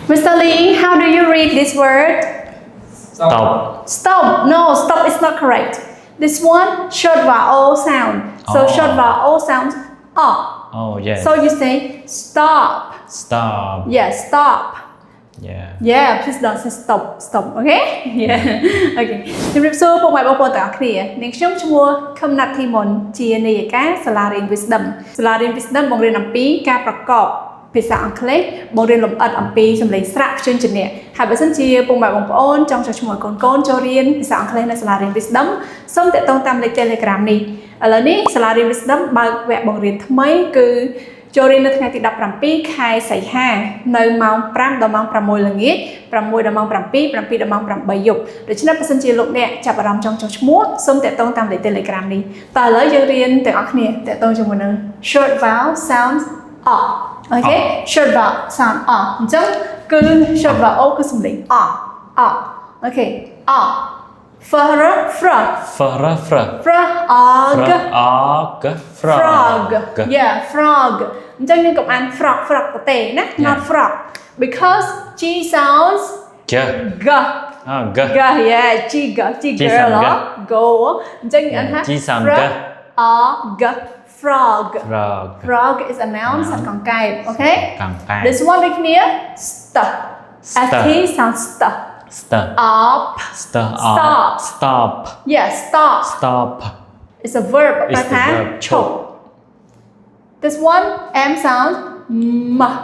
Mr. Lee, how do you read this word? Stop. Stop. No, stop is not correct. This one, short vowel sound. So short vowel sounds Oh, yes. So you say stop. Stop. Yes, stop. Yeah. Yeah, please don't say stop. Stop, okay? Yeah. Okay. ជំរាបសួរពុកម៉ែបងប្អូនទាំងអស់គ្នានាងខ្ញុំឈ្មោះខឹមណាត់ធីមុនជានាយិកាសាលារៀន Wisdom សាលារៀន Wisdom បង្រៀនអំពីការប្រកបភាសាអង់គ្លេសបង្រៀនលម្អិតអំពីសំឡេងស្រាក់ព្យញ្ជនៈហើយបើសិនជាពុកម៉ែបងប្អូនចង់ចុះឈ្មោះកូនៗចូលរៀនភាសាអង់គ្លេសនៅសាលារៀន Wisdom សូមតាក់ទងតាមលេខ Telegram នេះឥឡូវនេះសាលារៀន Wisdom បើកវគ្គបង្រៀនថ្មីគឺចូលរៀននៅថ្ងៃទី17ខែសីហានៅម៉ោង5ដល់ម៉ោង6ល្ងាច6ដល់ម៉ោង7 7ដល់ម៉ោង8យប់ដូច្នេះបើសិនជាលោកអ្នកចាប់អារម្មណ៍ចង់ចុះឈ្មោះសូមតាក់ទងតាមលេខ Telegram នេះតើឥឡូវយើងរៀនទាំងអស់គ្នាតាក់ទងជាមួយនឹង short vowel sounds Okay short vowel sound អញ្ចឹងគឺ short vowel គឺសំឡេងOkay frog yeah frog អញ្ចឹងយើងកុំអាន frog ទៅទេណា not frog because G sounds G yeah G girl go អញ្ចឹងអានថា G sound frog is a noun សត្វកង្កែប okay កង្កែប this one ដូចគ្នា stuff st sounds stuff stop yeah stop it's a verb តែថាឈប់ this one m sound mop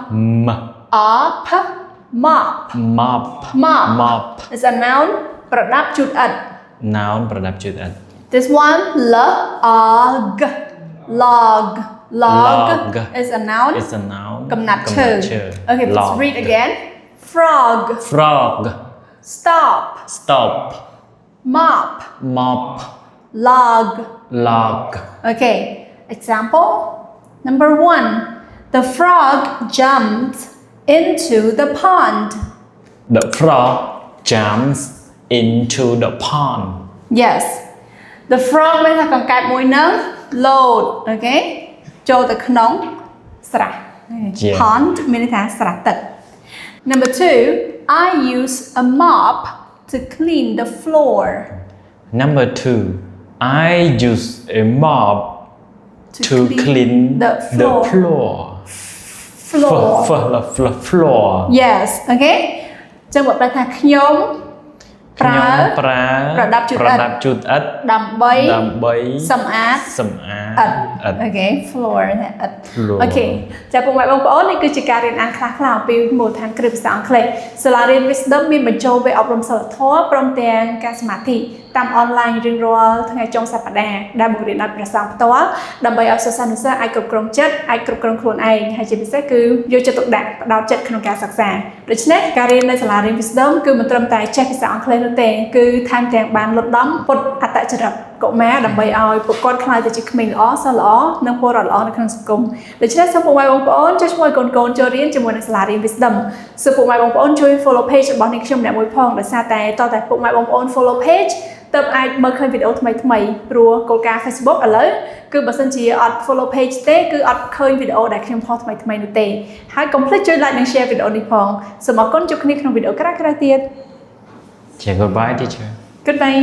is a noun ប្រដាប់ជូតឥដ្ឋ noun ប្រដាប់ជូតឥដ្ឋ this one log is a noun កំណាត់ឈើ okay let's read again frog stop mop log okay example number 1 the frog jumped into the pond the frog jumps into the pond yes the frog មានថាកង្កែបមួយនឹង load okay ចូលទៅក្នុងស្រះ pond មានន័យថាស្រះទឹក number 2 I use a mop to clean the floor number 2 I use a mop to clean the floor yes okay ចឹងបើប្រែថាខ្ញុំប្រើប្រដាប់ជូតឥដ្ឋដើម្បីសម្អាតឥដ្ឋ okay floor ឥដ្ឋ okay ចាពុកម៉ែបងប្អូននេះគឺជាការរៀនអានខ្លះៗអំពីមូលដ្ឋានគ្រឹះភាសាអង់គ្លេសសាលារៀន Wisdom មានបញ្ចូលវគ្គអប់រំសីលធម៌ព្រមទាំងការសមាធិតាមអនឡាញរៀងរាល់ថ្ងៃចុងសប្តាហ៍ដែលបង្រៀនដោយព្រះសង្ឃផ្ទាល់ដើម្បីឲ្យសិស្សានុសិស្សអាចគ្រប់គ្រងចិត្តអាចគ្រប់គ្រងខ្លួនឯងហើយជាពិសេសគឺយកចិត្តទុកដាក់ផ្ដោតចិត្តក្នុងការសិក្សាដូច្នេះការរៀននៅសាលារៀន Wisdom គឺមិនត្រឹមតែចេះភាសាអង់គ្លេសនោះទេគឺថែមទាំងបានលុតដំពុតអត្តចរិតកុមារដើម្បីឲ្យពួកគាត់ក្លាយទៅជាក្មេងល្អសិស្សល្អនិងពលរដ្ឋល្អនៅក្នុងសង្គមដូច្នេះសូមពុកម៉ែបងប្អូនជួយឈ្មោះកូនចូលរៀនជាមួយនឹងសាលារៀន Wisdom សូមពុកម៉ែបងប្អូនជួយ follow page របស់នាងខ្ញុំម្នាក់មួយផងដោយសារតែតើពុកម៉ែបងប្អូន follow page ទើបអាចមើលឃើញវីដេអូថ្មីព្រោះគោលការណ៍ Facebook ឥឡូវគឺបើសិនជាអត់ follow page ទេគឺអត់ឃើញវីដេអូដែលខ្ញុំផុសថ្មីនោះទេហើយកុំភ្លេចជួយ like និង share វីដេអូនេះផងសូមអរគុណជួបគ្នាក្នុងវីដេអូក្រោយៗទៀត goodbye teacher goodbye